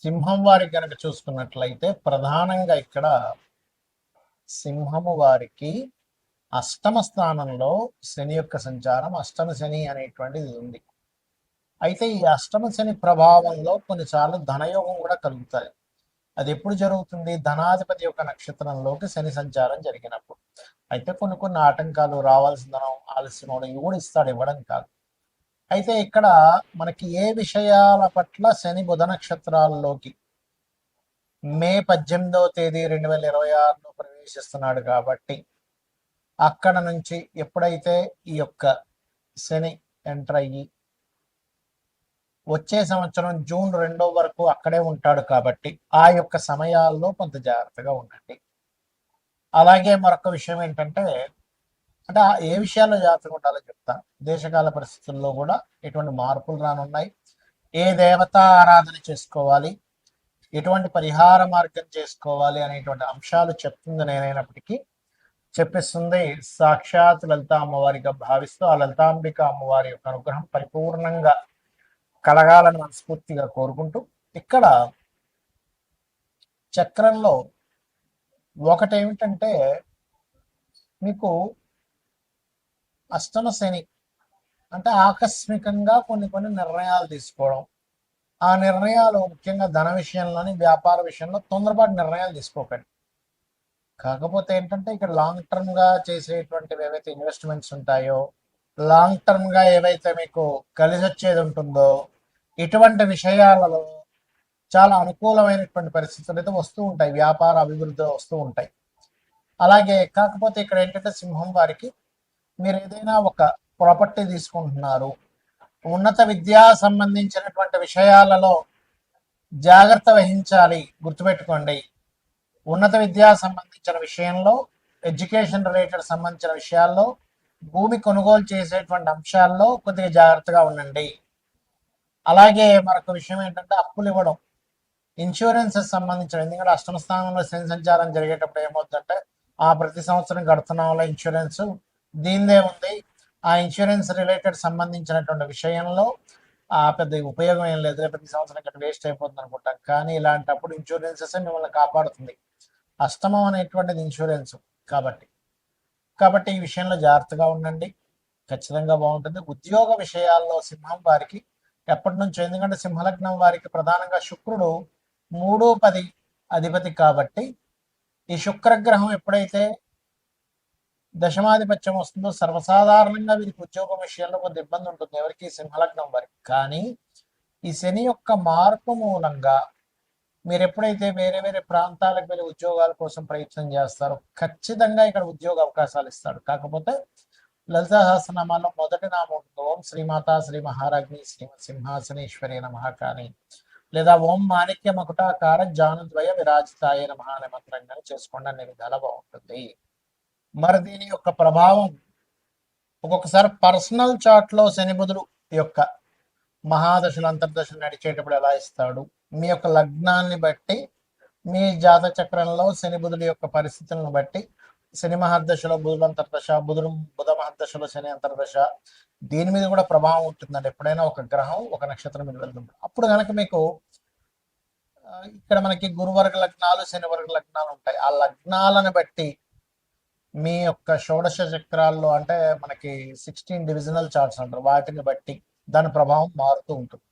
సింహం వారికి కనుక చూసుకున్నట్లయితే ప్రధానంగా ఇక్కడ సింహము వారికి అష్టమ స్థానంలో శని యొక్క సంచారం, అష్టమ శని అనేటువంటిది ఉంది. అయితే ఈ అష్టమ శని ప్రభావంలో కొన్నిసార్లు ధనయోగం కూడా కలుగుతాయి. అది ఎప్పుడు జరుగుతుంది? ధనాధిపతి యొక్క నక్షత్రంలోకి శని సంచారం జరిగినప్పుడు. అయితే కొన్ని కొన్ని ఆటంకాలు, రావాల్సిన ధనం ఆలస్యం అవడం, ఇవి కూడా ఇస్తాడు, ఇవ్వడం కాదు. అయితే ఇక్కడ మనకి ఏ విషయాల పట్ల శని బుధ నక్షత్రాల్లోకి మే 18వ తేదీ 2026లో ప్రవేశిస్తున్నాడు కాబట్టి అక్కడ నుంచి ఎప్పుడైతే ఈ యొక్క శని ఎంటర్ అయ్యి వచ్చే సంవత్సరం జూన్ 2 వరకు అక్కడే ఉంటాడు కాబట్టి ఆ యొక్క సమయాల్లో కొంత జాగ్రత్తగా ఉండండి. అలాగే మరొక విషయం ఏంటంటే, అంటే ఏ విషయాల్లో జాగ్రత్తగా ఉండాలో చెప్తాను. దేశకాల పరిస్థితుల్లో కూడా ఎటువంటి మార్పులు రానున్నాయి, ఏ దేవతా ఆరాధన చేసుకోవాలి, ఎటువంటి పరిహార మార్గం చేసుకోవాలి అనేటువంటి అంశాలు చెప్తుంది నేనైనప్పటికీ చెప్పిస్తుంది సాక్షాత్ లలితా అమ్మవారిగా భావిస్తూ ఆ లలితాంబిక అమ్మవారి యొక్క అనుగ్రహం పరిపూర్ణంగా కలగాలని మనస్ఫూర్తిగా కోరుకుంటూ, ఇక్కడ చక్రంలో ఒకటేమిటంటే మీకు అష్టమ శని అంటే ఆకస్మికంగా కొన్ని కొన్ని నిర్ణయాలు తీసుకోవడం. ఆ నిర్ణయాలు ముఖ్యంగా ధన విషయంలోని, వ్యాపార విషయంలో తొందరపాటు నిర్ణయాలు తీసుకోకండి. కాకపోతే ఏంటంటే ఇక్కడ లాంగ్ టర్మ్గా చేసేటువంటివి ఏవైతే ఇన్వెస్ట్మెంట్స్ ఉంటాయో, లాంగ్ టర్మ్గా ఏవైతే మీకు కలిసి వచ్చేది ఉంటుందో, ఇటువంటి విషయాలలో చాలా అనుకూలమైనటువంటి పరిస్థితులు అయితే వస్తూ ఉంటాయి, వ్యాపార అభివృద్ధి వస్తూ ఉంటాయి. అలాగే కాకపోతే ఇక్కడ ఏంటంటే సింహం వారికి మీరు ఏదైనా ఒక ప్రాపర్టీ తీసుకుంటున్నారు, ఉన్నత విద్యా సంబంధించినటువంటి విషయాలలో జాగ్రత్త వహించాలి. గుర్తుపెట్టుకోండి, ఉన్నత విద్యా సంబంధించిన విషయంలో, ఎడ్యుకేషన్ రిలేటెడ్ సంబంధించిన విషయాల్లో, భూమి కొనుగోలు చేసేటువంటి అంశాల్లో కొద్దిగా జాగ్రత్తగా ఉండండి. అలాగే మరొక విషయం ఏంటంటే అప్పులు ఇవ్వడం, ఇన్సూరెన్సెస్ సంబంధించిన, ఎందుకంటే అష్టమ స్థానంలో శని సంచారం జరిగేటప్పుడు ఏమవుతుందంటే ఆ ప్రతి సంవత్సరం కడుతున్నాంలో ఇన్సూరెన్స్ దీనిదే ఉంది, ఆ ఇన్సూరెన్స్ రిలేటెడ్ సంబంధించినటువంటి విషయంలో పెద్ద ఉపయోగం ఏం లేదు, ప్రతి సంవత్సరం ఇక్కడ వేస్ట్ అయిపోతుంది అనుకుంటాం. కానీ ఇలాంటప్పుడు ఇన్సూరెన్సెస్ మిమ్మల్ని కాపాడుతుంది. అష్టమం అనేటువంటిది ఇన్సూరెన్స్ కాబట్టి ఈ విషయంలో జాగ్రత్తగా ఉండండి, ఖచ్చితంగా బాగుంటుంది. ఉద్యోగ విషయాల్లో సింహం వారికి ఎప్పటి నుంచో, ఎందుకంటే సింహలగ్నం వారికి ప్రధానంగా శుక్రుడు 3-10 అధిపతి కాబట్టి ఈ శుక్రగ్రహం ఎప్పుడైతే దశమాధిపత్యం వస్తుందో సర్వసాధారణంగా వీరికి ఉద్యోగం విషయంలో కొంత ఇబ్బంది ఉంటుంది, ఎవరికి? సింహలగ్నం వారికి. కానీ ఈ శని యొక్క మార్పు మూలంగా మీరు ఎప్పుడైతే వేరే వేరే ప్రాంతాలకు వెళ్ళి ఉద్యోగాల కోసం ప్రయత్నం చేస్తారో ఖచ్చితంగా ఇక్కడ ఉద్యోగ అవకాశాలు ఇస్తాడు. కాకపోతే లలితా సహస్రనామాల్లో మొదటి నామం ఉంటుంది, ఓం శ్రీమాతా శ్రీ మహారాజ్ని శ్రీమత్ సింహాసనేశ్వరి నమః కానీ, లేదా ఓం మాణిక్య మకుటాకార జానుద్వయ విరాజితాయ నమః అనే మంత్రంగా చేసుకోండి, అనే విధాలా బాగుంటుంది. మరి దీని యొక్క ప్రభావం ఒక్కొక్కసారి పర్సనల్ చార్ట్లో శని బుధుడు యొక్క మహాదశలు అంతర్దశలు నడిచేటప్పుడు ఎలా ఇస్తాడు, మీ యొక్క లగ్నాన్ని బట్టి, మీ జాతక చక్రంలో శని బుధుడి యొక్క పరిస్థితులను బట్టి, శని మహర్దశలో బుధుడు అంతర్దశ, బుధ మహర్దశలో శని అంతర్దశ, దీని మీద కూడా ప్రభావం ఉంటుందండి. ఎప్పుడైనా ఒక గ్రహం ఒక నక్షత్రం మీద వెళ్తుంది, అప్పుడు కనుక మీకు ఇక్కడ మనకి గురువర్గ లగ్నాలు, శని వర్గ లగ్నాలు ఉంటాయి. ఆ లగ్నాలను బట్టి మీ యొక్క షోడశ చక్రాల్లో, అంటే మనకి 16 డివిజనల్ చార్ట్స్ అంటారు, వాటిని బట్టి దాని ప్రభావం మారుతూ ఉంటుంది.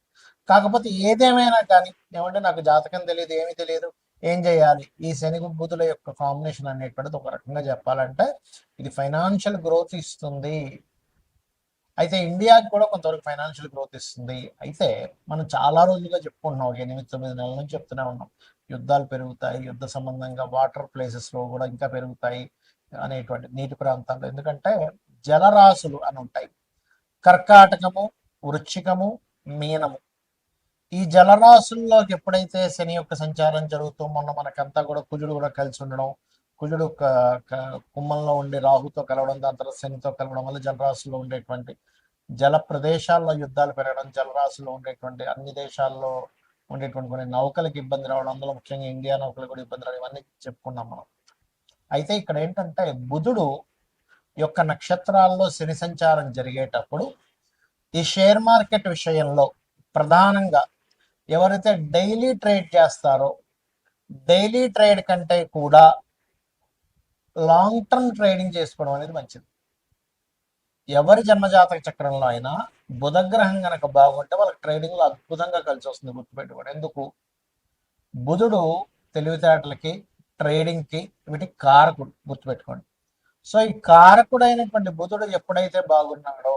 కాకపోతే ఏదేమైనా కానీ ఏమంటే నాకు జాతకం తెలియదు, ఏమీ తెలియదు, ఏం చేయాలి? ఈ శని బుధుల యొక్క కాంబినేషన్ అనేటువంటిది ఒక రకంగా చెప్పాలంటే ఇది ఫైనాన్షియల్ గ్రోత్ ఇస్తుంది. అయితే ఇండియాకి కూడా కొంతవరకు ఫైనాన్షియల్ గ్రోత్ ఇస్తుంది. అయితే మనం చాలా రోజులుగా చెప్పుకుంటున్నాం, 8-9 నెలల నుంచి చెప్తూనే ఉన్నాం, యుద్ధాలు పెరుగుతాయి, యుద్ధ సంబంధంగా వాటర్ ప్లేసెస్లో కూడా ఇంకా పెరుగుతాయి అనేటువంటి, నీటి ప్రాంతాల్లో. ఎందుకంటే జలరాశులు అని ఉంటాయి, కర్కాటకము, వృశ్చికము, మీనము. ఈ జలరాశుల్లోకి ఎప్పుడైతే శని యొక్క సంచారం జరుగుతూ, మొన్న మనకంతా కూడా కుజుడు కూడా కలిసి ఉండడం, కుజుడు కుంభంలో ఉండి రాహుతో కలవడం, దాని తర్వాత శనితో కలవడం వల్ల జలరాశుల్లో ఉండేటువంటి జల ప్రదేశాల్లో యుద్ధాలు పెరగడం, జలరాశుల్లో ఉండేటువంటి అన్ని దేశాల్లో ఉండేటువంటి కొన్ని నౌకలకు ఇబ్బంది రావడం, అందులో ముఖ్యంగా ఇండియా నౌకలు కూడా ఇబ్బంది రావడం, ఇవన్నీ చెప్పుకున్నాం మనం. అయితే ఇక్కడ ఏంటంటే బుధుడు యొక్క నక్షత్రాల్లో శని సంచారం జరిగేటప్పుడు ఈ షేర్ మార్కెట్ విషయంలో ప్రధానంగా ఎవరైతే డైలీ ట్రేడ్ చేస్తారో డైలీ ట్రేడ్ కంటే కూడా లాంగ్ టర్మ్ ట్రేడింగ్ చేసుకోవడం అనేది మంచిది. ఎవరి జన్మజాతక చక్రంలో అయినా బుధగ్రహం గనక బాగుంటే వాళ్ళకి ట్రేడింగ్లో అద్భుతంగా కలిసి వస్తుంది. గుర్తుపెట్టుకోండి. ఎందుకు? బుధుడు తెలివితేటలకి, ట్రేడింగ్కి, వీటికి కారకుడు. గుర్తుపెట్టుకోండి. సో ఈ కారకుడైనటువంటి బుధుడు ఎప్పుడైతే బాగున్నాడో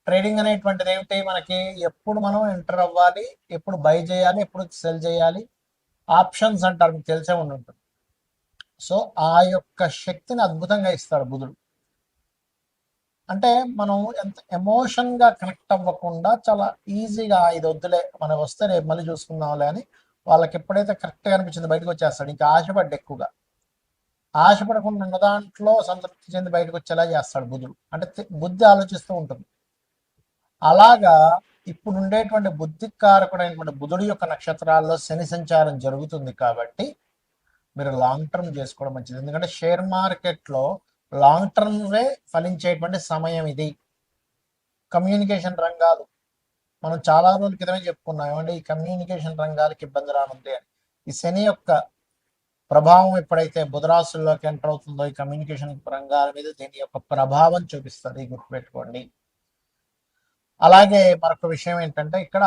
ట్రేడింగ్ అనేటువంటిది ఏమిటి? మనకి ఎప్పుడు మనం ఎంటర్ అవ్వాలి, ఎప్పుడు బై చేయాలి, ఎప్పుడు సెల్ చేయాలి, ఆప్షన్స్ అంటారు, మీకు తెలిసే ఉంటుంది. సో ఆ యొక్క శక్తిని అద్భుతంగా ఇస్తాడు బుధుడు. అంటే మనం ఎంత ఎమోషన్గా కనెక్ట్ అవ్వకుండా చాలా ఈజీగా ఇది వద్దులే, మనకు వస్తే రేపు మళ్ళీ చూసుకుందాంలే అని వాళ్ళకి ఎప్పుడైతే కరెక్ట్గా అనిపించింది బయటకు వచ్చేస్తాడు. ఇంకా ఆశపడ్డ ఎక్కువగా ఆశపడకుండా ఉన్న దాంట్లో సంతృప్తి చెంది బయటకు వచ్చేలా చేస్తాడు బుధుడు. అంటే బుద్ధి ఆలోచిస్తూ ఉంటుంది. అలాగా ఇప్పుడు ఉండేటువంటి బుద్ధి కారకుడైనటువంటి బుధుడి యొక్క నక్షత్రాల్లో శని సంచారం జరుగుతుంది కాబట్టి మీరు లాంగ్ టర్మ్ చేసుకోవడం మంచిది. ఎందుకంటే షేర్ మార్కెట్లో లాంగ్ టర్మ్వే ఫలించేటువంటి సమయం ఇది. కమ్యూనికేషన్ రంగాలు మనం చాలా రోజుల క్రితమే చెప్పుకున్నాం, ఏమంటే ఈ కమ్యూనికేషన్ రంగాలకి ఇబ్బంది రానుంది అని. ఈ శని యొక్క ప్రభావం ఎప్పుడైతే బుధరాశుల్లోకి ఎంటర్ అవుతుందో ఈ కమ్యూనికేషన్ రంగాల మీద దీని యొక్క ప్రభావం చూపిస్తుంది, గుర్తుపెట్టుకోండి. అలాగే మరొక విషయం ఏంటంటే ఇక్కడ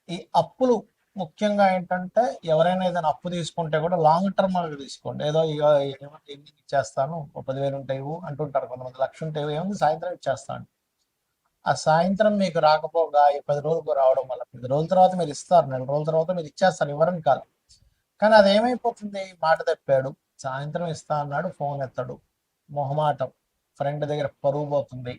ఈ అప్పులు ముఖ్యంగా ఏంటంటే ఎవరైనా ఏదైనా అప్పు తీసుకుంటే కూడా లాంగ్ టర్మ్ తీసుకోండి. ఏదో ఇక ఏమంటే ఇచ్చేస్తాను, 10,000 ఉంటాయి అంటుంటారు కొంతమంది, 1,00,000 ఉంటాయి, ఏముంది సాయంత్రం ఇచ్చేస్తాను. ఆ సాయంత్రం మీకు రాకపోగా ఈ 10 రోజులకు రావడం వల్ల 10 రోజుల తర్వాత మీరు ఇస్తారు, 4 రోజుల తర్వాత మీరు ఇచ్చేస్తారు, ఇవ్వరని కాదు. కానీ అది ఏమైపోతుంది? మాట తప్పాడు, సాయంత్రం ఇస్తా అన్నాడు, ఫోన్ ఎత్తాడు, మొహమాటం, ఫ్రెండ్ దగ్గర పరువు పోతుంది,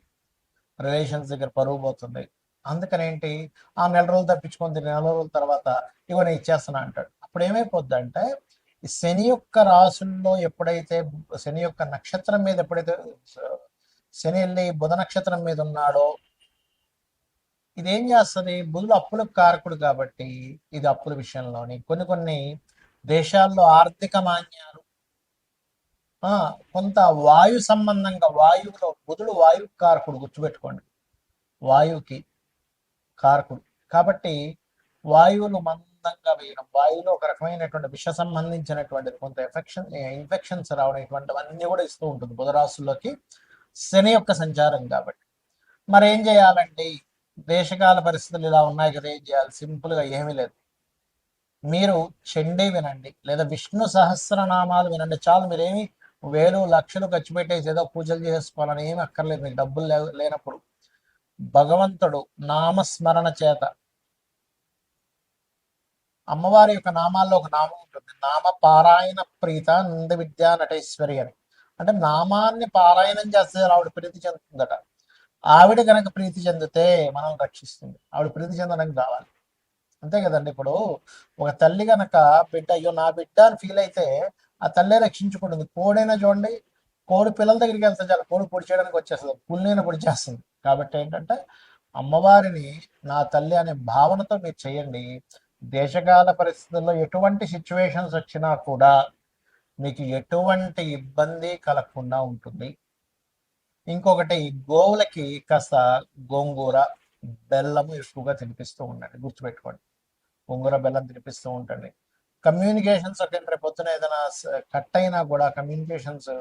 రిలేషన్స్ దగ్గర పరువు పోతుంది. అందుకని ఏంటి, ఆ 4 రోజులు తప్పించుకొని 4 రోజుల తర్వాత ఇగో నేను ఇచ్చేస్తున్నా అంటాడు. అప్పుడు ఏమైపోద్ది అంటే ఈ శని యొక్క రాసుల్లో ఎప్పుడైతే శని యొక్క నక్షత్రం మీద ఎప్పుడైతే శని వెళ్ళి బుధ నక్షత్రం మీద ఉన్నాడో ఇదేం చేస్తుంది? బుధుడు అప్పులకు కారకుడు కాబట్టి ఇది అప్పుల విషయంలోని కొన్ని దేశాల్లో ఆర్థిక మాన్యాలు, కొంత వాయు సంబంధంగా, వాయువులో బుధుడు వాయు కారకుడు, గుర్తుపెట్టుకోండి, వాయువుకి కారకుడు కాబట్టి వాయువులు మందంగా వేయడం, వాయువులో ఒక రకమైనటువంటి విష సంబంధించినటువంటి కొంత ఇన్ఫెక్షన్స్ రావడం, ఇటువంటివన్నీ కూడా ఇస్తూ ఉంటుంది బుధరాశుల్లోకి శని యొక్క సంచారం కాబట్టి. మరి ఏం చేయాలండి? దేశకాల పరిస్థితులు ఇలా ఉన్నాయి కదా, ఏం చేయాలి? సింపుల్గా ఏమీ లేదు, మీరు చండీ వినండి లేదా విష్ణు సహస్రనామాలు వినండి చాలు. మీరేమి వేలు లక్షలు ఖర్చు పెట్టేసి ఏదో పూజలు చేసుకోవాలని ఏమి అక్కర్లేదు. మీకు డబ్బులు లేనప్పుడు భగవంతుడు నామస్మరణ చేత, అమ్మవారి యొక్క నామాల్లో ఒక నామం ఉంటుంది, నామ పారాయణ ప్రీత నంద విద్యా నటేశ్వరి అని. అంటే నామాన్ని పారాయణం చేస్తే ఆవిడ ప్రీతి చెందుతుందట. ఆవిడ కనుక ప్రీతి చెందితే మనం రక్షిస్తుంది. ఆవిడ ప్రీతి చెందడానికి కావాలి, అంతే కదండి. ఇప్పుడు ఒక తల్లి కనుక బిడ్డ, అయ్యో నా బిడ్డ అని ఫీల్ అయితే ఆ తల్లే రక్షించుకుంటుంది. కోడైనా చూడండి, కోడి పిల్లల దగ్గరికి వెళ్తే చాలు, కోడి పొడి చేయడానికి వచ్చేస్తుంది, పుల్లైన పొడి చేస్తుంది. కాబట్టి ఏంటంటే అమ్మవారిని నా తల్లి అనే భావనతో మీరు చేయండి. దేశకాల పరిస్థితుల్లో ఎటువంటి సిచ్యువేషన్స్ వచ్చినా కూడా మీకు ఎటువంటి ఇబ్బంది కలగకుండా ఉంటుంది. ఇంకొకటి, గోవులకి కాస్త గోంగూర బెల్లము ఎక్కువగా తినిపిస్తూ ఉండండి, గుర్తుపెట్టుకోండి. గోంగూర బెల్లం తినిపిస్తూ ఉండండి. కమ్యూనికేషన్స్ రేపు పొద్దున ఏదైనా కట్ అయినా కూడా కమ్యూనికేషన్స్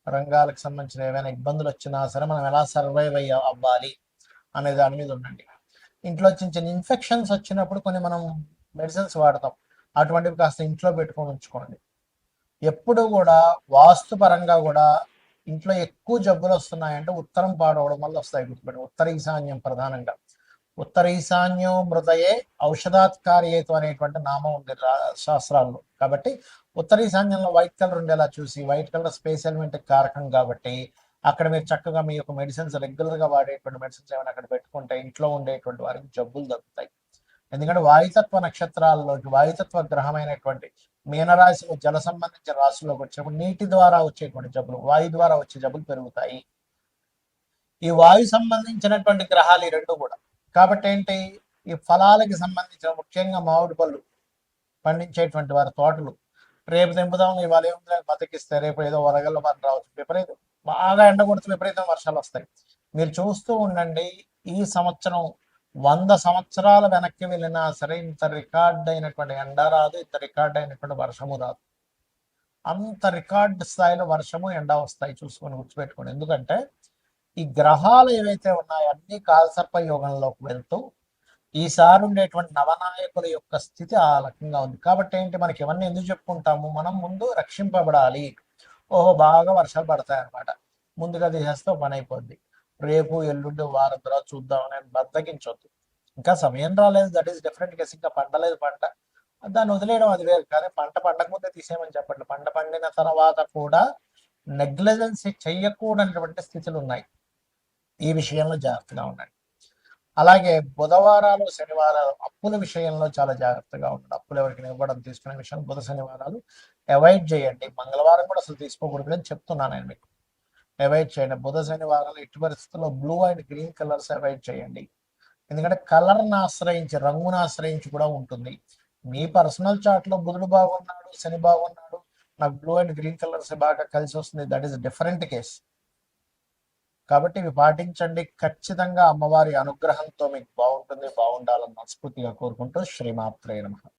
రంగాలకు సంబంధించిన ఏమైనా ఇబ్బందులు వచ్చినా సరే మనం ఎలా సర్వైవ్ అవ్వాలి అనే దాని మీద ఉండండి. ఇంట్లో చిన్న చిన్న ఇన్ఫెక్షన్స్ వచ్చినప్పుడు కొన్ని మనం మెడిసిన్స్ వాడతాం, అటువంటివి కాస్త ఇంట్లో పెట్టుకొని ఉంచుకోండి. ఎప్పుడు కూడా వాస్తు పరంగా కూడా ఇంట్లో ఎక్కువ జబ్బులు వస్తున్నాయంటే ఉత్తరం పాడవడం వల్ల వస్తాయి, గుర్తుపెట్టి. ఉత్తర ఈశాన్యం ప్రధానంగా, ఉత్తర ఈశాన్యం మృతయే ఔషధాత్కార్యేతు అనేటువంటి నామం ఉంది శాస్త్రాల్లో. కాబట్టి ఉత్తర ఈశాన్యంలో వైట్ కలర్ ఉండేలా చూసి, వైట్ కలర్ స్పేస్ ఎలిమెంట్ కారకం కాబట్టి అక్కడ మీరు చక్కగా మీ యొక్క మెడిసిన్స్, రెగ్యులర్గా వాడేటువంటి మెడిసిన్స్ ఏమైనా అక్కడ పెట్టుకుంటే ఇంట్లో ఉండేటువంటి వారికి జబ్బులు తగ్గుతాయి. ఎందుకంటే వాయుతత్వ నక్షత్రాల్లోకి వాయుతత్వ గ్రహమైనటువంటి మీనరాశిలో జల సంబంధించిన రాశుల్లోకి వచ్చినప్పుడు నీటి ద్వారా వచ్చేటువంటి జబ్బులు, వాయు ద్వారా వచ్చే జబ్బులు పెరుగుతాయి. ఈ వాయు సంబంధించినటువంటి గ్రహాలు ఈ రెండు కూడా. కాబట్టి ఏంటి, ఈ ఫలాలకి సంబంధించిన ముఖ్యంగా మామిడి పళ్ళు పండించేటువంటి వారి తోటలు రేపు తెంపుదాం, ఇవాళ ఏముంది బతికిస్తే రేపు ఏదో వరగల్ల వారు రావచ్చు, విపరీతం బాగా ఎండ కొడుతూ విపరీతం వర్షాలు వస్తాయి. మీరు చూస్తూ ఉండండి, ఈ సంవత్సరం 100 సంవత్సరాల వెనక్కి వెళ్ళినా సరే ఇంత రికార్డ్ అయినటువంటి ఎండ రాదు, ఇంత రికార్డ్ అయినటువంటి వర్షము రాదు. అంత రికార్డ్ స్థాయిలో వర్షము ఎండ వస్తాయి, చూసుకొని గుర్తుపెట్టుకోండి. ఎందుకంటే ఈ గ్రహాలు ఏవైతే ఉన్నాయో అన్ని కాలసర్ప యోగంలోకి వెళ్తూ ఈసారి ఉండేటువంటి నవనాయకుల యొక్క స్థితి ఆ రకంగా ఉంది. కాబట్టి ఏంటి, మనకి ఇవన్నీ ఎందుకు చెప్పుకుంటాము, మనం ముందు రక్షింపబడాలి. ఓహో బాగా వర్షాలు పడతాయి అనమాట, ముందుగా తీసేస్తే పని అయిపోద్ది, రేపు ఎల్లుండి వారం తర్వాత చూద్దాం అని బద్దకించొద్దు. ఇంకా సమయం రాలేదు, దట్ ఈస్ డిఫరెంట్ కేసు. ఇంకా పండలేదు పంట, దాన్ని వదిలేయడం అది వేరు. కానీ పంట పండకముందే తీసేయమని చెప్పట్లేదు. పంట పండిన తర్వాత కూడా నెగ్లిజెన్స్ చెయ్యకూడనటువంటి స్థితులు ఉన్నాయి. ఈ విషయంలో జాగ్రత్తగా ఉండండి. అలాగే బుధవారాలు శనివారాలు అప్పుల విషయంలో చాలా జాగ్రత్తగా ఉండండి. అప్పులు ఎవరికి ఇవ్వడం తీసుకునే విషయం బుధ శనివారాలు అవాయిడ్ చేయండి. మంగళవారం కూడా అసలు తీసుకోకూడదు అని చెప్తున్నాను నేను మీకు. అవాయిడ్ చేయండి. బుధ శనివారాలు ఎట్టి పరిస్థితుల్లో blue and green colours avoid చేయండి. ఎందుకంటే కలర్ని ఆశ్రయించి, రంగును ఆశ్రయించి కూడా ఉంటుంది. మీ పర్సనల్ చార్ట్లో బుధుడు బాగున్నాడు, శని బాగున్నాడు, నాకు బ్లూ అండ్ గ్రీన్ కలర్స్ బాగా కలిసి వస్తుంది, దట్ ఈస్ డిఫరెంట్ కేస్. కాబట్టి ఇవి పాటించండి. ఖచ్చితంగా అమ్మవారి అనుగ్రహంతో మీకు బాగుంటుంది, బాగుండాలని మనస్ఫూర్తిగా కోరుకుంటూ శ్రీమాత్రే నమః.